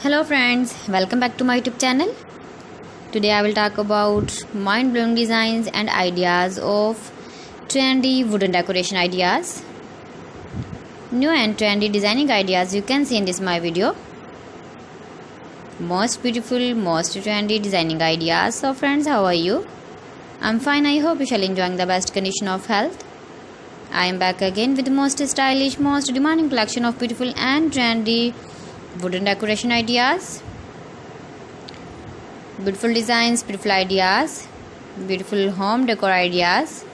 Hello friends, welcome back to my YouTube channel. Today I will talk about mind-blowing designs and ideas of trendy wooden decoration ideas. New and trendy designing ideas you can see in this my video. Most beautiful, most trendy designing ideas. So friends, how are you? I'm fine. I hope you shall enjoying the best condition of health. I am back again with the most stylish, most demanding collection of beautiful and trendy wooden decoration ideas. Beautiful designs, beautiful ideas, beautiful home decor ideas.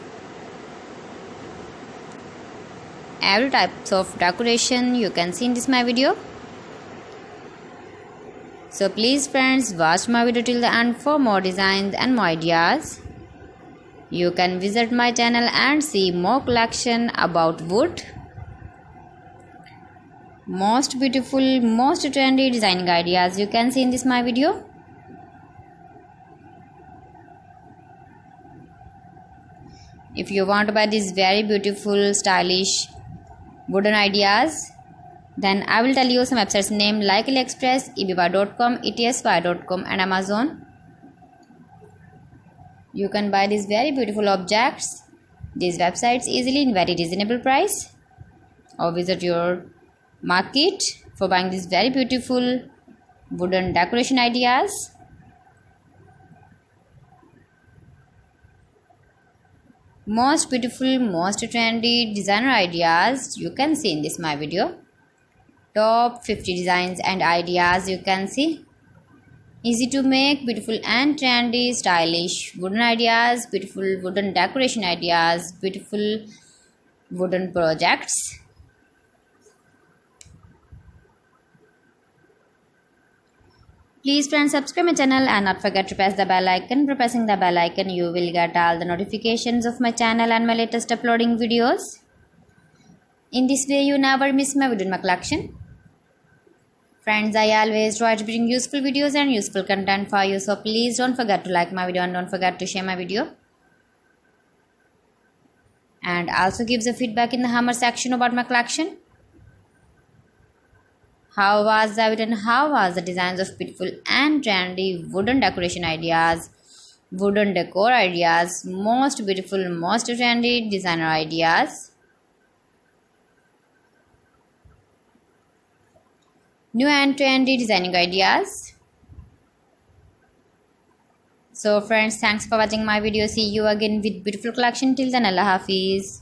Every types of decoration you can see in this my video. So please friends, watch my video till the end for more designs and more ideas. You can visit my channel and see more collection about wood. Most beautiful, most trendy designing ideas you can see in this my video. If you want to buy these very beautiful, stylish wooden ideas, then I will tell you some websites name like AliExpress, eBay.com, etsy.com and Amazon. You can buy these very beautiful objects, these websites easily in very reasonable price, or visit your market for buying these very beautiful wooden decoration ideas. Most beautiful, most trendy designer ideas you can see in this my video. Top 50 designs and ideas you can see. Easy to make, beautiful and trendy, stylish wooden ideas, beautiful wooden decoration ideas, beautiful wooden projects. Please friends, subscribe my channel and not forget to press the bell icon. By pressing the bell icon, you will get all the notifications of my channel and my latest uploading videos. In this way, you never miss my video in my collection. Friends, I always try to bring useful videos and useful content for you. So please don't forget to like my video and don't forget to share my video. And also give the feedback in the hammer section about my collection. How was the video and how was the designs of beautiful and trendy wooden decoration ideas, wooden decor ideas, most beautiful, most trendy designer ideas. New and trendy designing ideas. So friends, thanks for watching my video. See you again with beautiful collection. Till then, Allah Hafiz.